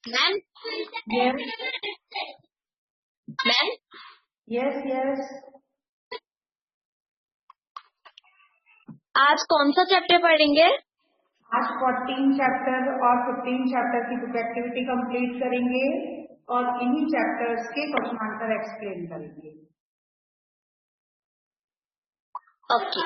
Ma'am Yes, ma'am yes. आज कौन सा चैप्टर पढ़ेंगे? आज 14 चैप्टर और 15 चैप्टर की बुक एक्टिविटी कंप्लीट करेंगे और इन्हीं चैप्टर्स के क्वेश्चन आंसर एक्सप्लेन करेंगे। ओके।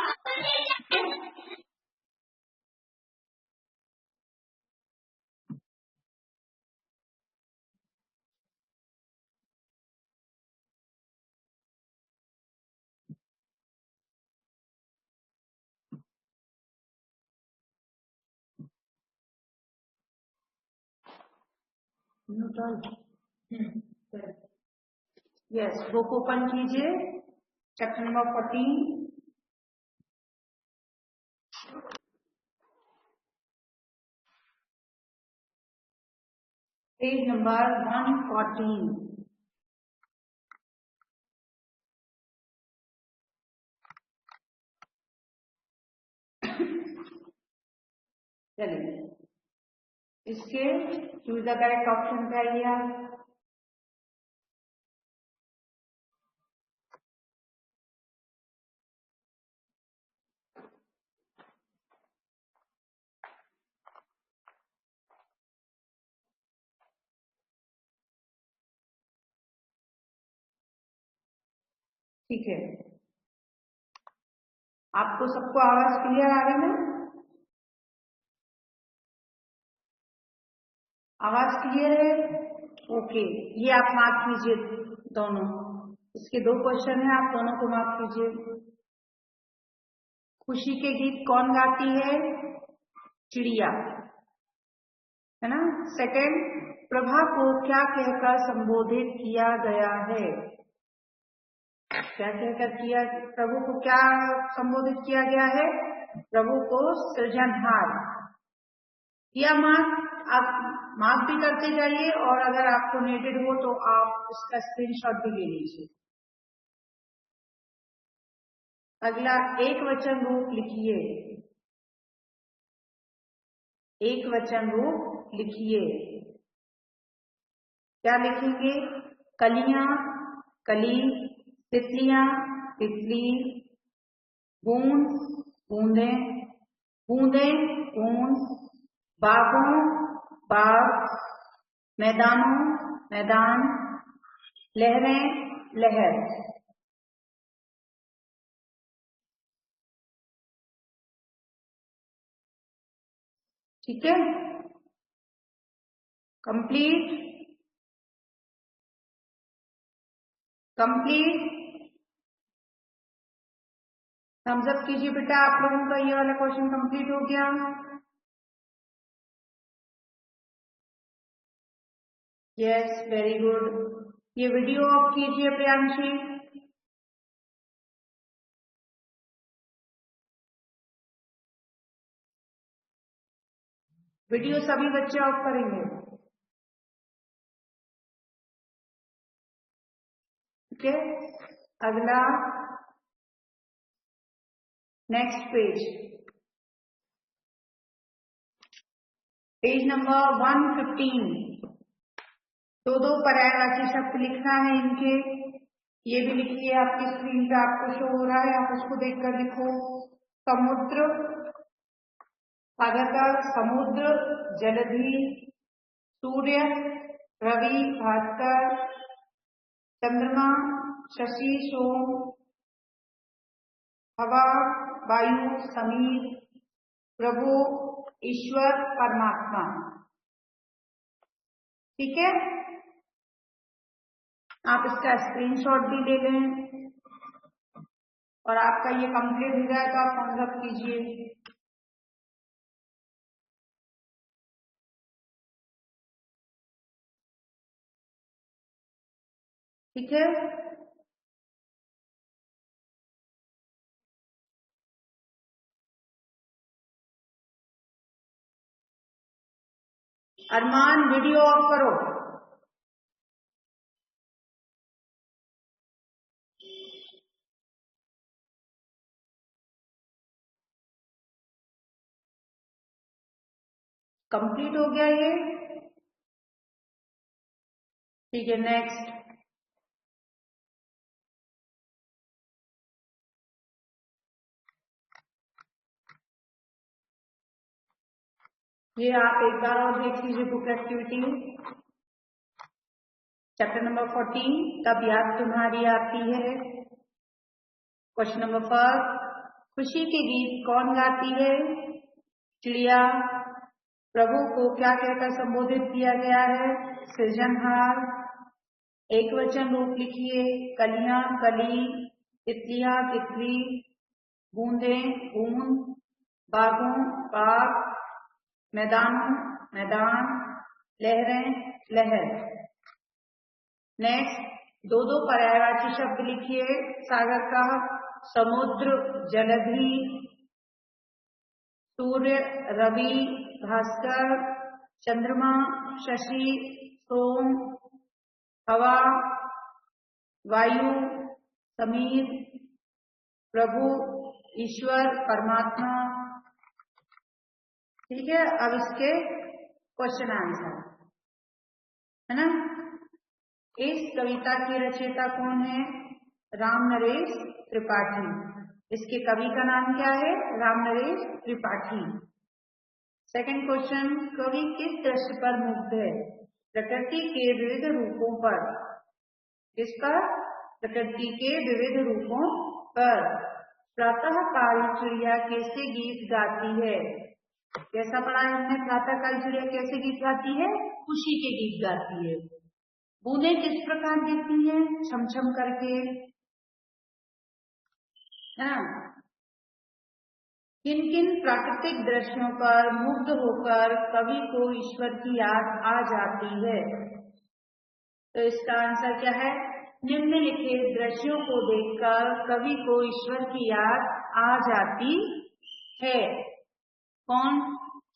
यस, बुक ओपन कीजिए, चैप्टर नंबर 14। Page number 114। चलिए, इसके चूज द करेक्ट ऑप्शन पे आइए आप। ठीक है, आपको सबको आवाज क्लियर आ रही है? आवाज क्लियर है? ओके, ये आप मार्क कीजिए दोनों। इसके 2 क्वेश्चन हैं, आप दोनों को मार्क कीजिए। खुशी के गीत कौन गाती है? चिड़िया, है ना। सेकंड, प्रभा को क्या कहकर संबोधित किया गया है? क्या कहकर किया? प्रभु को क्या संबोधित किया गया है? प्रभु को सृजनहार। या मार्क आप मार्क भी करते जाइए और अगर आपको नीडेड हो तो आप इसका स्क्रीनशॉट भी ले लीजिए। अगला, एक वचन रूप लिखिए। एक वचन रूप लिखिए। क्या लिखेंगे? कलियां, कली, तितलियां, तितली, बूंद, बूंदे, बूंदे, बूंद, बागों, बाग, मैदानों, मैदान, लहरें, लहर। ठीक है, कंप्लीट, कंप्लीट। थम्स अप कीजिए बेटा, आप लोगों का ये वाला क्वेश्चन कंप्लीट हो गया। Yes, very good. ये वीडियो ऑफ कीजिए प्रियांशी। वीडियो सभी बच्चे ऑफ करेंगे। ठीक है, अगला, नेक्स्ट पेज, पेज नंबर 115। 2 पर्यायवाची शब्द लिखना है इनके। ये भी लिखिए, आपकी स्क्रीन पे आपको शो हो रहा है, आप उसको देखकर लिखो। समुद्र, सागर, समुद्र, जलधि, सूर्य, रवि, भास्कर, चंद्रमा, शशि, सोम, हवा, वायु, समीर, प्रभु, ईश्वर, परमात्मा। ठीक है, आप इसका स्क्रीनशॉट भी ले लें और आपका ये कंप्लीट हो जाए तो आप थम्स अप कीजिए। ठीक है, अरमान वीडियो ऑफ करो। कंप्लीट हो गया ये। ठीक है, नेक्स्ट। ये आप एक बार और देख लीजिए बुक एक्टिविटी चैप्टर नंबर 14, तब याद तुम्हारी आती है। क्वेश्चन नंबर 1, खुशी के गीत कौन गाती है? चिड़िया। प्रभु को क्या कहकर संबोधित किया गया है? सृजनहार। एक वचन रूप लिखिए। कलियां कली, तितलियां तितली, बूंदे बूंद, बागों बाग, मैदानों मैदान, लहरें लहर। नेक्स्ट, दो दो पर्यायवाची शब्द लिखिए। सागर का, समुद्र, जलधि, सूर्य, रवि, भास्कर, चंद्रमा, शशि, सोम, हवा, वायु, समीर, प्रभु, ईश्वर, परमात्मा। ठीक है, अब इसके क्वेश्चन आंसर है ना। इस कविता की रचयिता कौन है? रामनरेश त्रिपाठी। इसके कवि का नाम क्या है? रामनरेश त्रिपाठी। सेकंड क्वेश्चन, कवि किस दृश्य पर मुग्ध है? प्रकृति के विविध रूपों पर। किस पर? प्रकृति के विविध रूपों पर। प्रातः काल चिड़िया कैसे गीत गाती है? कैसा पढ़ा है हमने? प्रातः काल चिड़िया कैसे गीत गाती है? खुशी के गीत गाती है। बूंदे किस प्रकार गिरती हैं? छम छम करके, है ना। किन किन प्राकृतिक दृश्यों पर मुग्ध होकर कवि को ईश्वर की याद आ जाती है? तो इसका आंसर क्या है? निम्नलिखित दृश्यों को देखकर कवि को ईश्वर की याद आ जाती है। कौन?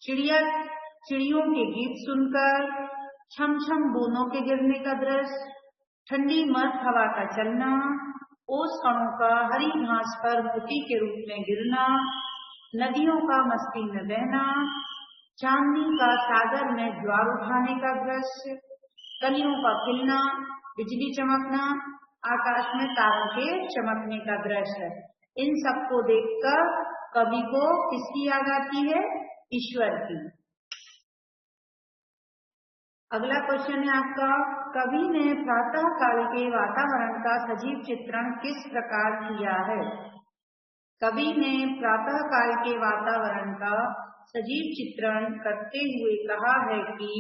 चिड़ियों के गीत सुनकर, छम छम बूंदों के गिरने का दृश्य, ठंडी मस्त हवा का चलना, ओस कणों का हरी घास पर मोती के रूप में गिरना, नदियों का मस्ती में बहना, चांदनी का सागर में ज्वार उठाने का दृश्य, कलियों का खिलना, बिजली चमकना, आकाश में तारों के चमकने का दृश्य। इन सबको देखकर कवि को किसकी याद आती है? ईश्वर की। अगला क्वेश्चन है आपका, कवि ने प्रातः काल के वातावरण का सजीव चित्रण किस प्रकार किया है? कवि ने प्रातः काल के वातावरण का सजीव चित्रण करते हुए कहा है कि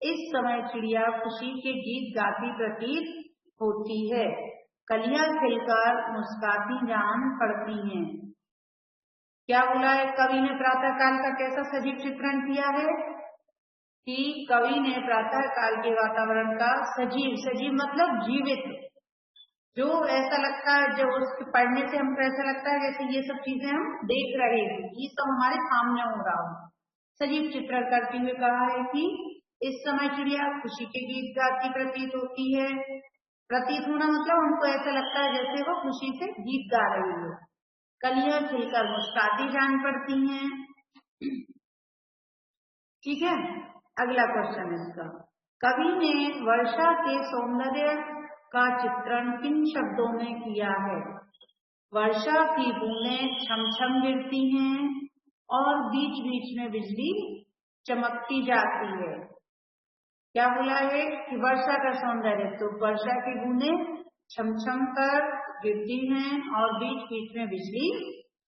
इस समय चिड़िया खुशी के गीत गाती प्रतीत होती है, कलियां खिलकर मुस्कुराती जान पड़ती हैं। क्या बोला है कवि ने? प्रातः काल का कैसा सजीव चित्रण किया है? कि कवि ने प्रातः काल के वातावरण का सजीव मतलब जीवित, जो ऐसा लगता है, जो उसके पढ़ने से हमको ऐसा लगता है जैसे ये सब चीजें हम देख रहे हैं, ये सब हमारे सामने हो रहा हो। सजीव चित्रण करते हुए कहा है कि इस समय चिड़िया खुशी के गीत गाती प्रतीत होती है। प्रतीत होना मतलब हमको ऐसा लगता है जैसे वो खुशी से गीत गा रही हो। कलियां खिलकर मुस्कुराती जान पड़ती हैं। ठीक है, अगला क्वेश्चन इसका, कवि ने वर्षा के सौंदर्य का चित्रण किन शब्दों में किया है? वर्षा की बूंदें छम छम गिरती हैं और बीच बीच में बिजली चमकती जाती है। क्या बोला है कि वर्षा का सौंदर्य? तो वर्षा की बूंदें छम छम कर गिरती हैं और बीच बीच में बिजली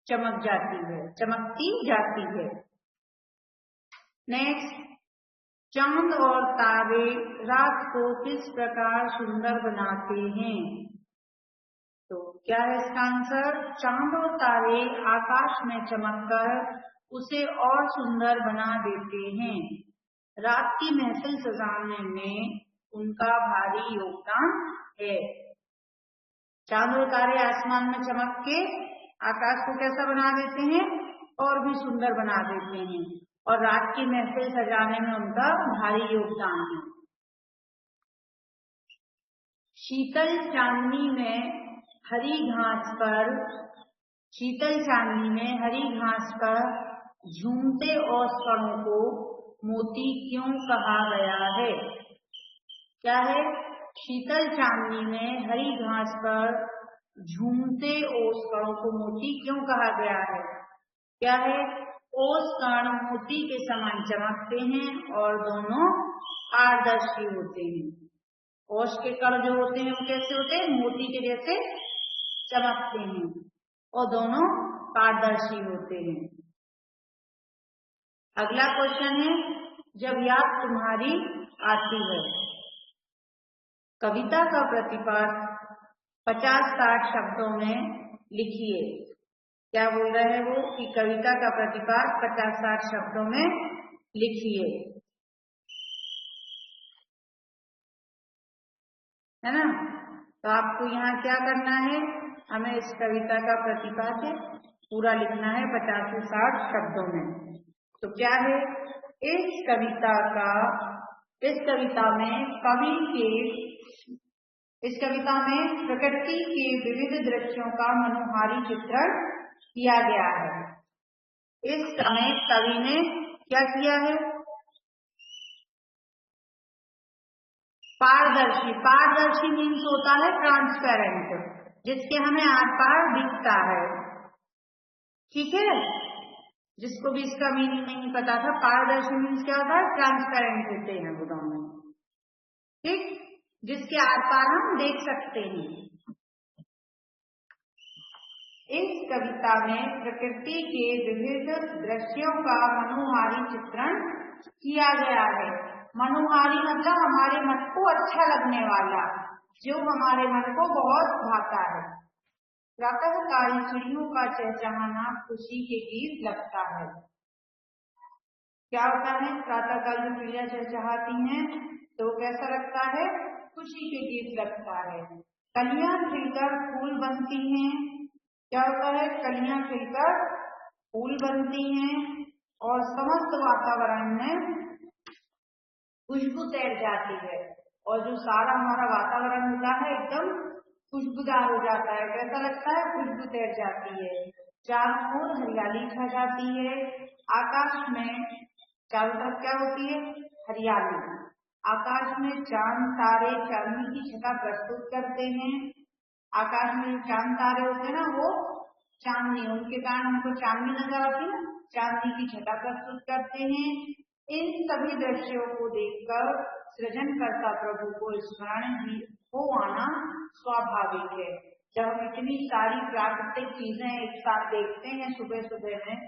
चमकती जाती है। नेक्स्ट, चांद और तारे रात को किस प्रकार सुंदर बनाते हैं? तो क्या है इसका आंसर? चांद और तारे आकाश में चमककर उसे और सुंदर बना देते हैं। रात की महफिल सजाने में उनका भारी योगदान है। चांद और तारे आसमान में चमक के आकाश को कैसा बना देते हैं? और भी सुंदर बना देते हैं, और रात की महफिल सजाने में उनका भारी योगदान है। शीतल चांदनी में हरी घास पर झूमते ओसपड़ों को मोती क्यों कहा गया है? क्या है? शीतल चांदनी में हरी घास पर झूमते ओस कणों को मोती क्यों कहा गया है? क्या है? ओस कण मोती के समान चमकते हैं और दोनों पारदर्शी होते हैं। ओस के कण जो होते हैं वो कैसे होते हैं? मोती के जैसे चमकते हैं और दोनों पारदर्शी होते हैं। अगला क्वेश्चन है, जब याद तुम्हारी आती है। कविता का प्रतिपाद 50-60 शब्दों में लिखिए। क्या बोल रहे हैं वो कि कविता का प्रतिपाद 50-60 शब्दों में लिखिए, है ना? तो आपको यहाँ क्या करना है? हमें इस कविता का प्रतिपाद पूरा लिखना है 50 से 60 शब्दों में। तो क्या है? इस कविता में प्रकृति के विविध दृश्यों का मनोहारी चित्रण किया गया है। इस समय कवि ने क्या किया है? पारदर्शी मीन्स होता है ट्रांसपेरेंट, जिसके हमें आर पार दिखता है। ठीक है, जिसको भी इसका मीनिंग नहीं पता था, पारदर्शी मीन्स क्या होता है? ट्रांसपेरेंट होते हैं वो दोनों, ठीक, जिसके आर पार हम देख सकते हैं। इस कविता में प्रकृति के विविध दृश्यों का मनोहारी चित्रण किया गया है। मनोहारी मतलब हमारे मन को अच्छा लगने वाला, जो हमारे मन को बहुत भाता है। प्रातःकाली चिड़ियों का चहचहाना खुशी के गीत लगता है। क्या होता है? प्रातःकाल जो चिड़िया चहचहाती हैं तो कैसा लगता है? खुशी के गीत लगता है। कलियां खिलकर फूल बनती हैं। क्या होता है? कलियां खिलकर फूल बनती हैं और समस्त वातावरण में खुशबू तैर जाती है, और जो सारा हमारा वातावरण होता है एकदम खुशबूदार हो जाता है। कैसा लगता है? खुशबू तैर जाती है। चारों ओर हरियाली छा जाती है। आकाश में चारों तरफ क्या होती है? हरियाली। आकाश में चांद तारे चांदनी की छटा प्रस्तुत करते हैं। आकाश में जो चांद तारे होते हैं ना, वो चांदनी, उनके कारण हमको चांदनी नजर आती है, चांदनी की छटा प्रस्तुत करते हैं। इन सभी दृश्यों को देखकर सृजनकर्ता प्रभु को स्मरण हो आना स्वाभाविक है। जब हम इतनी सारी प्राकृतिक चीजें एक साथ देखते हैं सुबह सुबह में,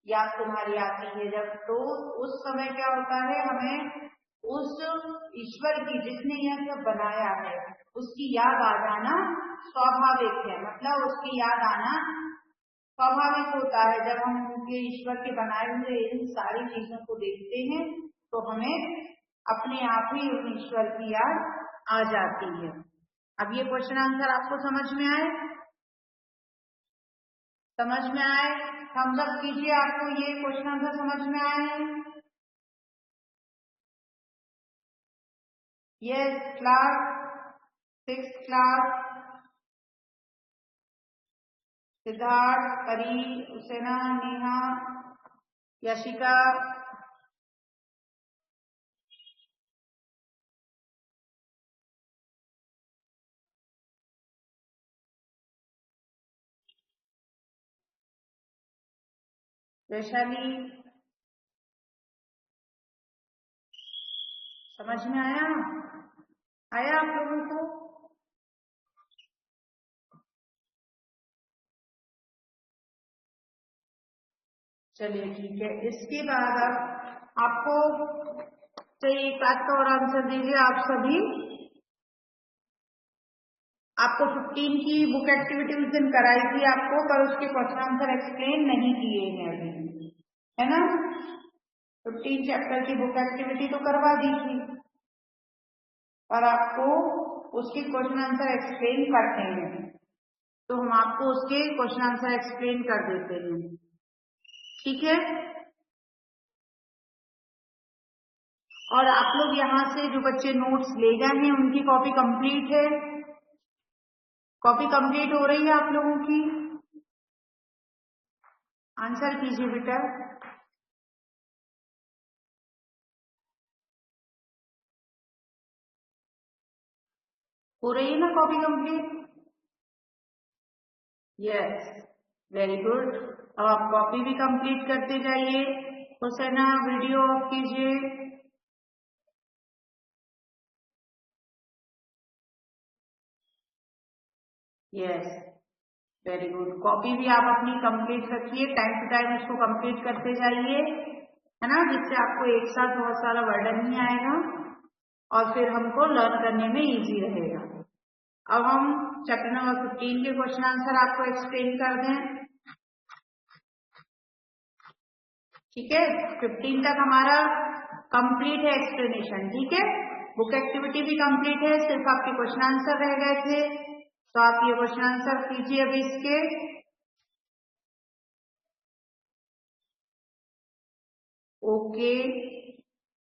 याद तुम्हारी आती है जब, तो उस समय क्या होता है? हमें उस ईश्वर की, जिसने यह सब बनाया है, उसकी याद आ जाना स्वाभाविक है। मतलब उसकी याद आना स्वाभाविक होता है। जब हम उनके ईश्वर के बनाए हुए इन सारी चीजों को देखते हैं तो हमें अपने आप ही उन ईश्वर की याद आ जाती है। अब ये क्वेश्चन आंसर आपको समझ में आए? समझ में आए? थम्स अप कीजिए आपको ये क्वेश्चन आंसर समझ में आए। Yes class, 6th class, Siddharth, परी, उसेना, नेहा, यशिका, वैशाली, समझ में आया? आया आप लोगों को? चलिए ठीक है। इसके बाद अब आपको तो एक बात का और आंसर दीजिए आप सभी। आपको 15 की बुक एक्टिविटी उस दिन कराई थी आपको, पर उसके क्वेश्चन आंसर एक्सप्लेन नहीं किए हैं अभी, है ना? 15 चैप्टर की बुक एक्टिविटी तो करवा दी थी, और आपको उसके क्वेश्चन आंसर एक्सप्लेन करते हैं, तो हम आपको उसके क्वेश्चन आंसर एक्सप्लेन कर देते हैं। ठीक है? और आप लोग यहाँ से जो बच्चे नोट्स ले गए हैं उनकी कॉपी कंप्लीट है? कॉपी कंप्लीट हो रही है आप लोगों की? आंसर कीजिए बेटा। हो रही है ना copy complete? Yes, very good. अब आप कॉपी भी कंप्लीट करते जाइए। हुसैना वीडियो ऑफ कीजिए। Yes, very good. कॉपी भी आप अपनी कंप्लीट रखिए, टाइम टू टाइम उसको कंप्लीट करते जाइए, है ना, जिससे आपको एक साथ बहुत सारा वर्डन नहीं आएगा और फिर हमको लर्न करने में इजी रहेगा। अब हम चैप्टर नंबर 15 के क्वेश्चन आंसर आपको एक्सप्लेन कर दें। ठीक है, 15 तक हमारा कंप्लीट है एक्सप्लेनेशन। ठीक है, बुक एक्टिविटी भी कंप्लीट है, सिर्फ आपके क्वेश्चन आंसर रह गए थे, तो आप ये क्वेश्चन आंसर कीजिए अभी इसके। ओके,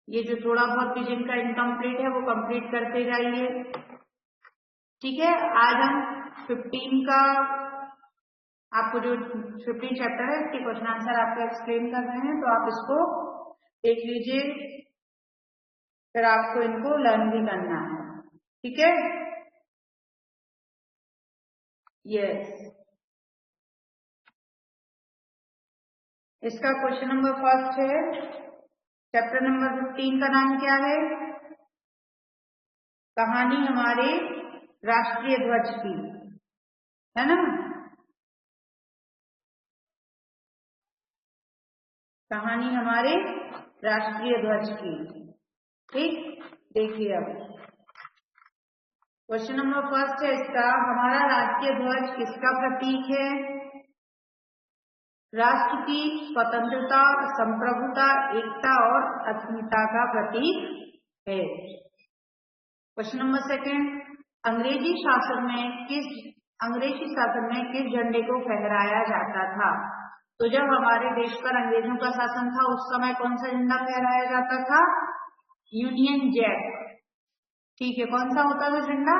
ये जो थोड़ा बहुत भी जिनका इनकम्प्लीट है वो कंप्लीट करते जाइए। ठीक है, आज हम 15 का आपको जो 15 चैप्टर है इसके क्वेश्चन आंसर आपको एक्सप्लेन कर रहे हैं, तो आप इसको देख लीजिए, फिर आपको इनको लर्न भी करना है। ठीक है, यस। इसका क्वेश्चन नंबर फर्स्ट है, चैप्टर नंबर 15 का नाम क्या है? कहानी हमारे राष्ट्रीय ध्वज की, है ना? कहानी हमारे राष्ट्रीय ध्वज की। ठीक, देखिए अब क्वेश्चन नंबर फर्स्ट है इसका, हमारा राष्ट्रीय ध्वज किसका प्रतीक है? राष्ट्र की स्वतंत्रता, संप्रभुता, एकता और अस्मिता का प्रतीक है। क्वेश्चन नंबर सेकंड, अंग्रेजी शासन में किस झंडे को फहराया जाता था? तो जब हमारे देश पर अंग्रेजों का शासन था उस समय कौन सा झंडा फहराया जाता था? Union Jack. ठीक है, कौन सा होता था झंडा?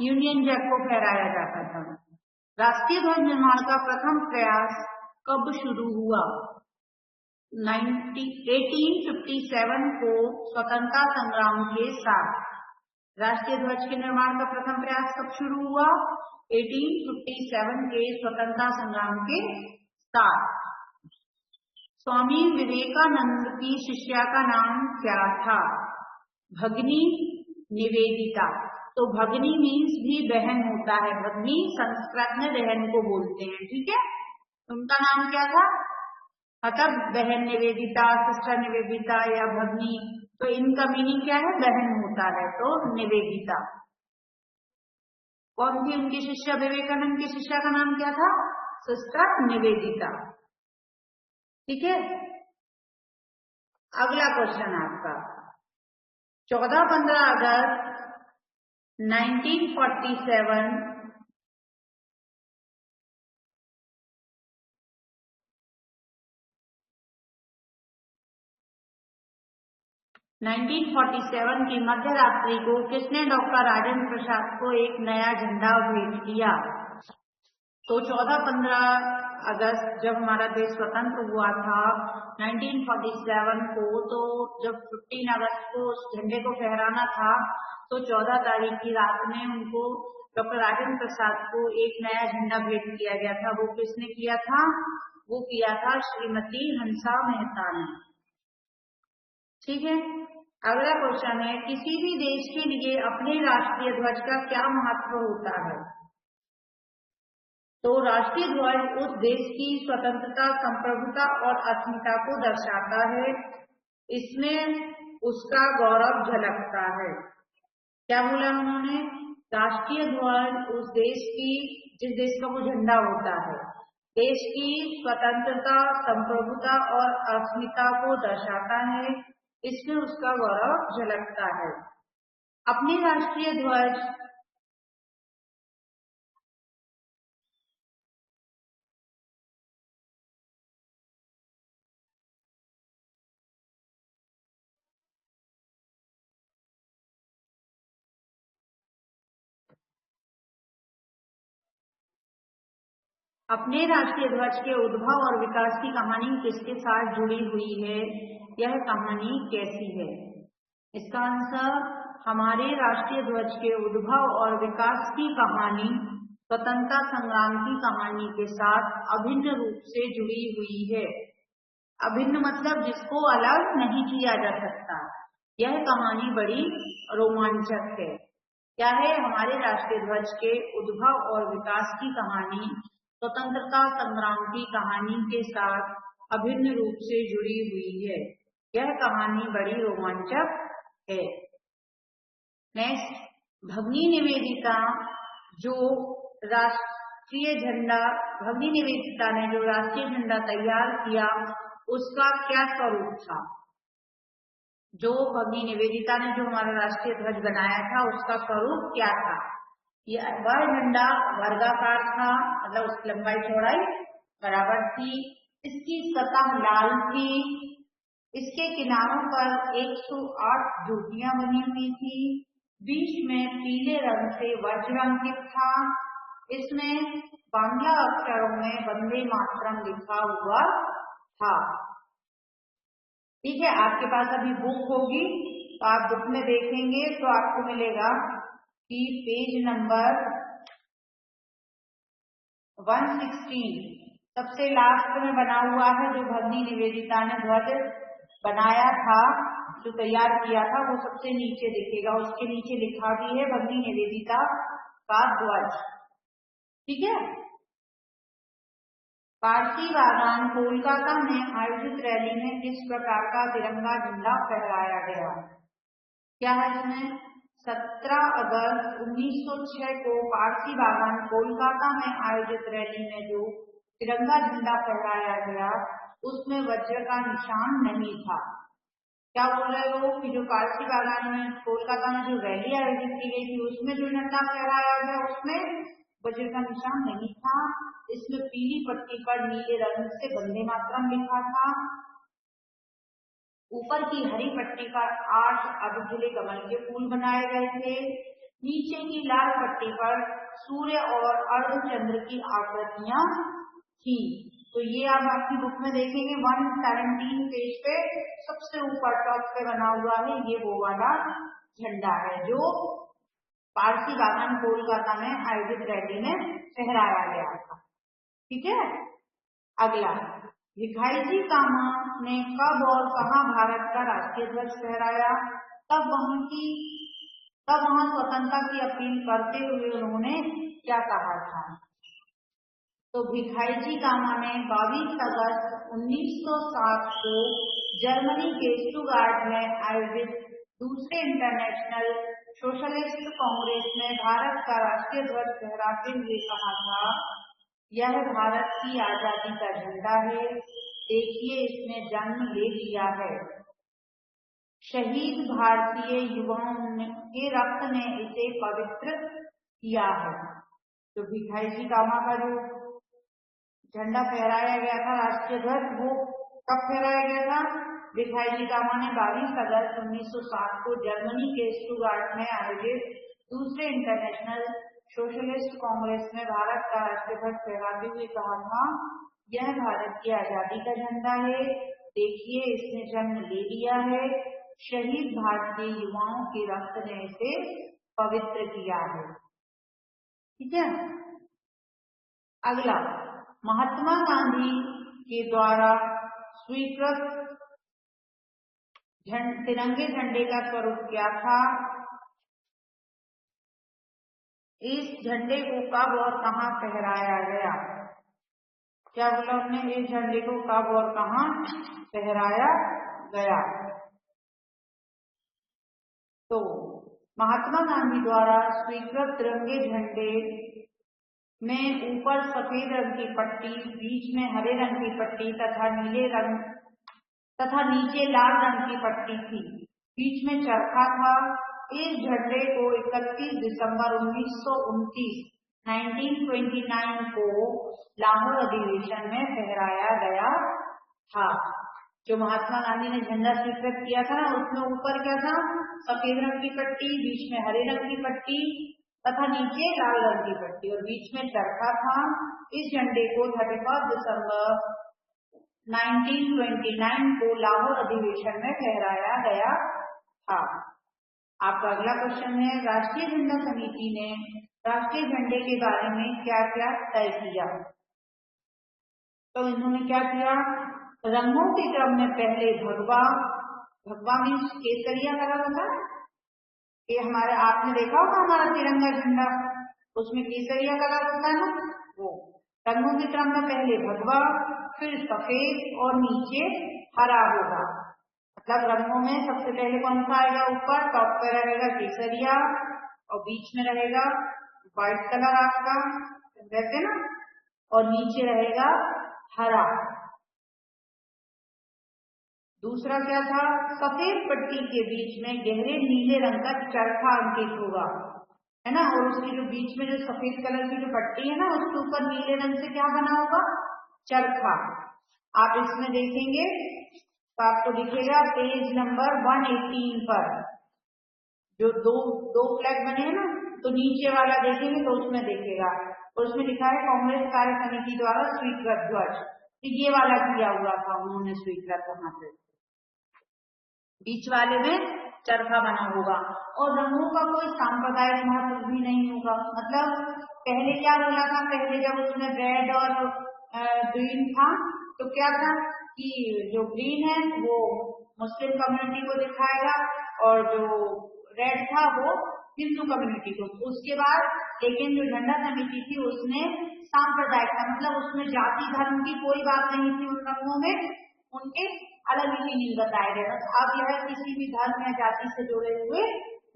यूनियन जैक को फहराया जाता था। राष्ट्रीय ध्वज निर्माण का प्रथम प्रयास कब शुरू हुआ? 1857 को स्वतंत्रता संग्राम के साथ। राष्ट्रीय ध्वज के निर्माण का प्रथम प्रयास कब शुरू हुआ? 1857 के स्वतंत्रता संग्राम के साथ। स्वामी विवेकानंद की शिष्या का नाम क्या था? भगनी निवेदिता। तो भगनी मीन्स भी बहन होता है, भगनी संस्कृत में बहन को बोलते हैं। ठीक है, उनका नाम क्या था? मतलब बहन निवेदिता, सिस्टर निवेदिता या भगनी, तो इनका मीनिंग क्या है? बहन होता है, तो निवेदिता। कौन थी उनकी शिष्या? विवेकानंद की शिष्या का नाम क्या था? सिस्टर निवेदिता। ठीक है, अगला क्वेश्चन आपका, 14-15 अगस्त 1947 1947 की मध्य रात्रि को किसने डॉक्टर राजेंद्र प्रसाद को एक नया झंडा भेंट किया? तो 14-15 अगस्त जब हमारा देश स्वतंत्र हुआ था 1947 को, तो जब 15 अगस्त को उस झंडे को फहराना था तो 14 तारीख की रात में उनको डॉक्टर राजेंद्र प्रसाद को एक नया झंडा भेंट किया गया था। वो किसने किया था? वो किया था श्रीमती हंसा मेहता ने। ठीक है, अगला क्वेश्चन है, किसी भी देश के लिए अपने राष्ट्रीय ध्वज का क्या महत्व होता है? तो राष्ट्रीय ध्वज उस देश की स्वतंत्रता, संप्रभुता और अस्मिता को दर्शाता है। इसमें उसका गौरव झलकता है। क्या बोला उन्होंने? राष्ट्रीय ध्वज उस देश की, जिस देश का वो झंडा होता है, देश की स्वतंत्रता, संप्रभुता और अस्मिता को दर्शाता है। इसमें उसका गौरव झलकता है। अपने राष्ट्रीय ध्वज अपने राष्ट्रीय ध्वज के उद्भव और विकास की कहानी किसके साथ जुड़ी हुई है? यह कहानी कैसी है? इसका आंसर हमारे राष्ट्रीय ध्वज के उद्भव और विकास की कहानी स्वतंत्रता संग्राम की कहानी के साथ अभिन्न रूप से जुड़ी हुई है। अभिन्न मतलब जिसको अलग नहीं किया जा सकता। यह कहानी बड़ी रोमांचक है। क्या है? हमारे राष्ट्रीय ध्वज के उद्भव और विकास की कहानी स्वतंत्रता संग्राम की कहानी के साथ अभिन्न रूप से जुड़ी हुई है। यह कहानी बड़ी रोमांचक है। नेक्स्ट, भगिनी निवेदिता जो राष्ट्रीय झंडा भगिनी निवेदिता ने जो राष्ट्रीय झंडा तैयार किया उसका क्या स्वरूप था? जो भगिनी निवेदिता ने जो हमारा राष्ट्रीय ध्वज बनाया था उसका स्वरूप क्या था? वह झंडा वर्गाकार था, मतलब उसकी लंबाई चौड़ाई बराबर थी। इसकी सतह लाल थी। इसके किनारों पर 108 ज्योतियां बनी हुई थी। बीच में पीले रंग से वज्र अंकित था। इसमें बांग्ला अक्षरों में वंदे मातरम लिखा हुआ था। ठीक है, आपके पास अभी बुक होगी तो आप बुक में देखेंगे तो आपको मिलेगा कि पेज नंबर 116 सबसे लास्ट में बना हुआ है। जो भगिनी निवेदिता ने ध्वज बनाया था, जो तैयार किया था, वो सबसे नीचे दिखेगा। उसके नीचे लिखा भी है भगिनी निवेदिता का ध्वज। ठीक है। पारसी बागान कोलकाता में आयोजित रैली में किस प्रकार का तिरंगा झंडा फहराया गया? क्या है इसमें? 17 अगस्त 1906 को पारसी बागान कोलकाता में आयोजित रैली में जो तिरंगा झंडा फहराया गया उसमें वज्र का निशान नहीं था। क्या बोल रहे हो कि जो पारसी बागान में कोलकाता में जो रैली आयोजित की गई थी उसमें जो झंडा फहराया गया उसमें वज्र का निशान नहीं था। इसमें पीली पट्टी पर नीले रंग से वंदे मातरम लिखा था। ऊपर की हरी पट्टी पर 8 अर्धखिले कमल के फूल बनाए गए थे। नीचे की लाल पट्टी पर सूर्य और अर्धचंद्र की आकृतियां थी। तो ये आप आपकी बुक में देखेंगे 117 पेज पे सबसे ऊपर टॉप पे बना हुआ है। ये वो वाला झंडा है जो पारसी बागान कोलकाता में आयोजित रैली में फहराया गया था। ठीक है। अगला, भिखाईजी कामा ने कब और कहां भारत का राष्ट्रीय ध्वज फहराया? तब वहां स्वतंत्रता की अपील करते हुए उन्होंने क्या कहा था? तो भिखाईजी कामा ने 22 अगस्त 1907 को जर्मनी के स्टुटगार्ट में आयोजित दूसरे इंटरनेशनल सोशलिस्ट कांग्रेस में भारत का राष्ट्रीय ध्वज फहराते हुए कहा था, यह भारत की आजादी का झंडा है। देखिए, इसने जन्म ले लिया है। शहीद भारतीय युवाओं के रक्त ने इसे पवित्र किया है। तो भिखाईजी कामा का जो झंडा फहराया गया था राष्ट्रीय ध्वज, वो कब फहराया गया था? भिखाईजी कामा ने 22 अगस्त 1907 को जर्मनी के स्टुटगार्ट में आयोजित दूसरे इंटरनेशनल सोशलिस्ट कांग्रेस में भारत का राष्ट्रीय ध्वज फहराते हुए कहा था, यह भारत की आजादी का झंडा है। देखिए, इसने जन्म ले लिया है। शहीद भारतीय युवाओं के रक्त ने इसे पवित्र किया है। ठीक है। अगला, महात्मा गांधी के द्वारा स्वीकृत तिरंगे झंडे का स्वरूप क्या था? इस झंडे को कब और कहां फहराया गया? क्या बोला हमने? इस झंडे को कब और कहां फहराया गया? तो महात्मा गांधी द्वारा स्वीकृत तिरंगे झंडे में ऊपर सफेद रंग की पट्टी, बीच में हरे रंग की पट्टी तथा नीचे लाल रंग की पट्टी थी। बीच में चरखा था। इस झंडे को 31 दिसंबर 1929 को लाहौर अधिवेशन में फहराया गया था। जो महात्मा गांधी ने झंडा स्वीकृत किया था उसमें ऊपर क्या था? सफेद रंग की पट्टी, बीच में हरे रंग की पट्टी तथा नीचे लाल रंग की पट्टी और बीच में चरखा था। इस झंडे को 31 दिसंबर 1929 को लाहौर अधिवेशन में फहराया गया था। आपका अगला क्वेश्चन है, राष्ट्रीय झंडा समिति ने राष्ट्रीय झंडे के बारे में क्या क्या तय किया? तो इन्होंने क्या किया? रंगों के क्रम में पहले भगवा, भगवा मीन्स केसरिया कलर होता है, ये हमारे आपने देखा होगा हमारा तिरंगा झंडा, उसमें केसरिया कलर होता है ना, वो रंगों के क्रम में पहले भगवा, फिर सफेद और नीचे हरा होगा। मतलब रंगों में सबसे पहले कौन सा आएगा? ऊपर टॉप पे रहेगा केसरिया और बीच में रहेगा व्हाइट कलर आपका वैसे ना, और नीचे रहेगा हरा। दूसरा क्या था? सफेद पट्टी के बीच में गहरे नीले रंग का चरखा अंकित होगा, है ना, और उसकी जो बीच में जो सफेद कलर की जो पट्टी है ना, उसके ऊपर नीले रंग से क्या बना होगा? चरखा। आप इसमें देखेंगे तो आपको दिखेगा पेज नंबर 118 पर जो दो फ्लैग बने हैं ना, तो नीचे वाला देखेंगे तो उसमें देखेगा, और उसमें लिखा है कांग्रेस कार्य समिति द्वारा स्वीकृत ध्वज। ये वाला किया हुआ था उन्होंने स्वीकृत, वहां पे बीच वाले में चरखा बना होगा। और रंगों का कोई सांप्रदायिक महत्व भी नहीं होगा। मतलब पहले क्या बोला था? पहले जब उसमें रेड और ग्रीन था तो क्या था कि जो ग्रीन है वो मुस्लिम कम्युनिटी को दिखाएगा और जो रेड था वो हिंदू कम्युनिटी को। उसके बाद लेकिन जो झंडा समिति थी उसने सांप्रदायिक था, मतलब उसमें जाति धर्म की कोई बात नहीं थी उन रंगों में, उनके अलग ही मीनिंग बताए गए। अब यह किसी भी धर्म या जाति से जुड़े हुए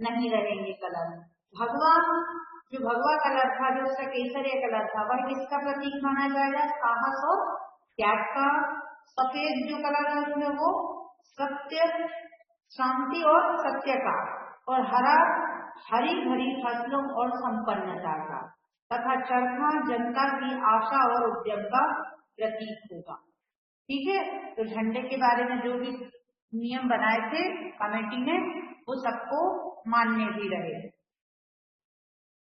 नहीं रहेंगे कलर। भगवा, जो भगवा कलर था, जो उसका केसरिया कलर था, वह किसका प्रतीक माना जाएगा? साहस और त्याग का। सफेद जो कलर है उसमें वो सत्य, शांति और सत्य का। और हरा हरी भरी फसलों और संपन्नता का। तथा चरखा जनता की आशा और उद्यम का प्रतीक होगा। ठीक है, तो झंडे के बारे में जो भी नियम बनाए थे कमेटी ने वो सबको मान्य भी रहे।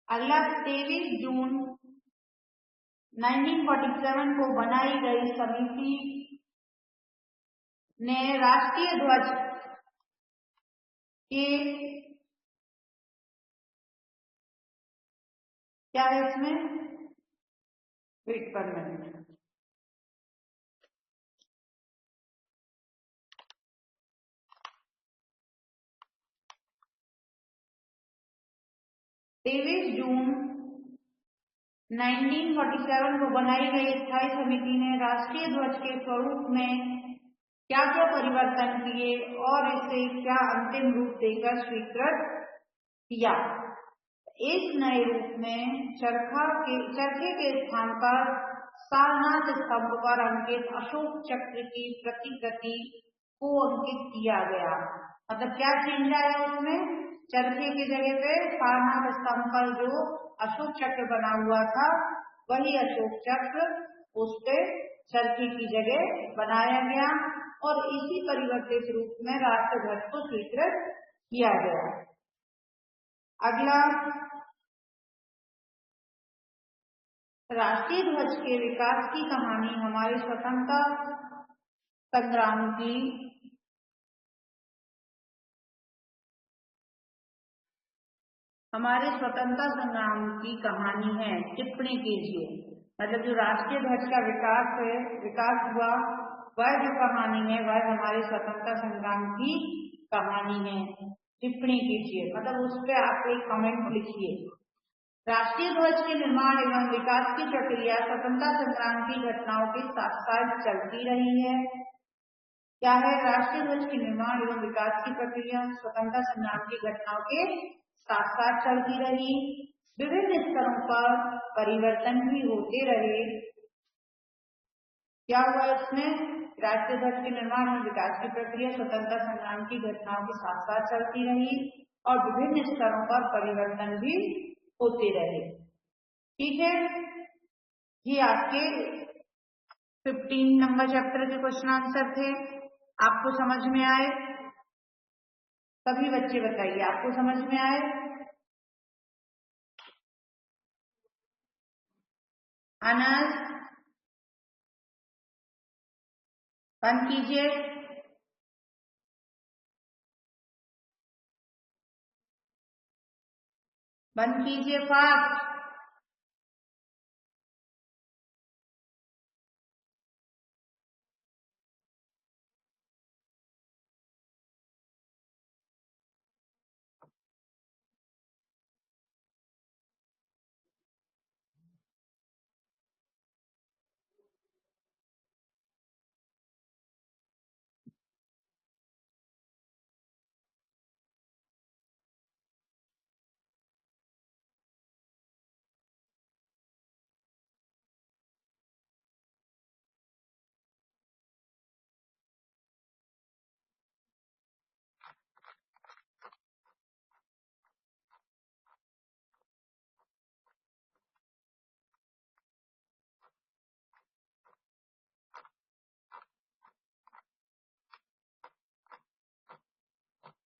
अगला 23 जून 1947 को बनाई गई समिति ने राष्ट्रीय ध्वज के क्या है इसमें, वेट पर मिनट, 23 जून 1947 को बनाई गई स्थायी समिति ने राष्ट्रीय ध्वज के स्वरूप में क्या क्या परिवर्तन किए और इसे क्या अंतिम रूप देकर स्वीकृत किया। इस नए रूप में चरखे के स्थान पर सारनाथ स्तंभ पर अंकित अशोक चक्र की प्रतिकृति को अंकित किया गया। मतलब क्या चेंज आया उसमें? चरखे की जगह पे सारनाथ स्तंभ पर जो अशोक चक्र बना हुआ था वही अशोक चक्र उस पे चरखे की जगह बनाया गया और इसी परिवर्तित रूप में राष्ट्रीय ध्वज को स्वीकृत किया गया। अगला, राष्ट्रीय ध्वज के विकास की कहानी हमारे स्वतंत्रता संग्राम की कहानी है। टिप्पणी कीजिए। मतलब जो राष्ट्रीय ध्वज का विकास हुआ वह जो कहानी है वह हमारे स्वतंत्रता संग्राम की कहानी है। टिप्पणी कीजिए, मतलब उस पर आप एक कमेंट लिखिए। राष्ट्रीय ध्वज के निर्माण एवं विकास की प्रक्रिया स्वतंत्रता संग्राम की घटनाओं के साथ साथ चलती रही है। क्या है? राष्ट्रीय ध्वज के निर्माण एवं विकास की प्रक्रिया स्वतंत्रता संग्राम की घटनाओं के साथ साथ चलती रही। विभिन्न स्तरों पर परिवर्तन भी होते रहे। क्या हुआ इसमें? राष्ट्रीय ध्वज के निर्माण और विकास की प्रक्रिया स्वतंत्रता संग्राम की घटनाओं के साथ साथ चलती रही और विभिन्न स्तरों पर परिवर्तन भी होते रहे। ठीक है, ये आपके 15 नंबर चैप्टर के क्वेश्चन आंसर थे। आपको समझ में आए? सभी बच्चे बताइए, आपको समझ में आए? अनस बंद कीजिए। बंद कीजिए फास्ट।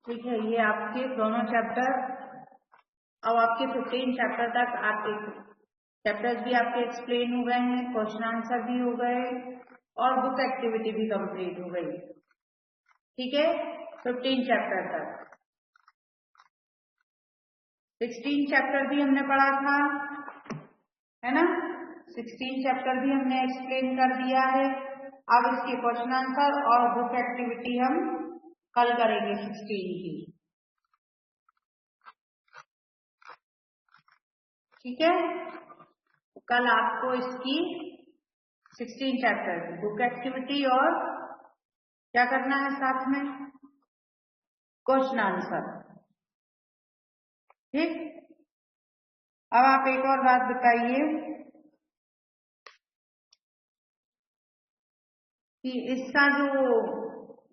ठीक है, ये आपके दोनों चैप्टर, अब आपके 15 चैप्टर तक आपके चैप्टर्स भी आपके एक्सप्लेन हो गए हैं, क्वेश्चन आंसर भी हो गए और बुक एक्टिविटी भी कंप्लीट हो गई। ठीक है, 15 चैप्टर तक। 16 चैप्टर भी हमने पढ़ा था, है ना। 16 चैप्टर भी हमने एक्सप्लेन कर दिया है। अब इसके क्वेश्चन आंसर और बुक एक्टिविटी हम कल करेंगे 16 की। ठीक है, कल आपको इसकी 16 चैप्टर की बुक एक्टिविटी और क्या करना है साथ में, क्वेश्चन आंसर। ठीक, अब आप एक और बात बताइए कि इसका जो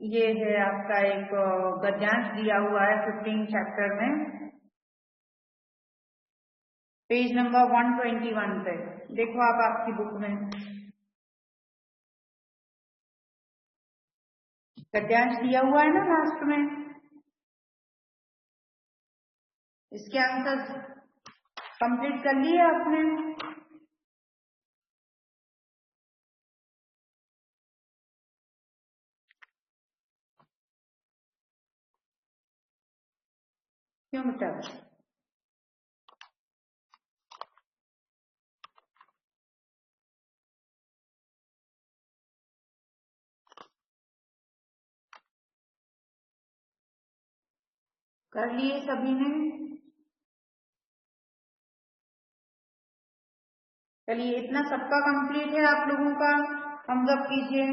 ये है आपका एक गद्यांश दिया हुआ है 15 चैप्टर में, पेज नंबर 121 पे देखो आप आपकी बुक में गद्यांश दिया हुआ है ना लास्ट में। इसके आंसर कंप्लीट कर लिए आपने। क्यों बेटा, कर लिए सभी ने? चलिए, इतना सबका कंप्लीट है आप लोगों का, थम्स अप कीजिए।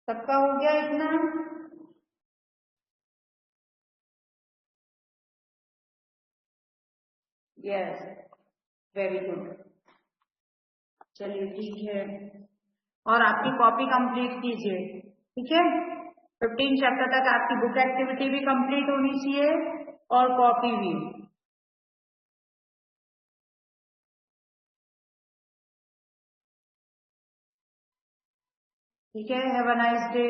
सबका हो गया इतना? Yes, very good. चलिए ठीक है, और आपकी कॉपी कंप्लीट कीजिए। ठीक है, 15 चैप्टर तक आपकी बुक एक्टिविटी भी कंप्लीट होनी चाहिए और कॉपी भी। ठीक है, हैव अ नाइस डे।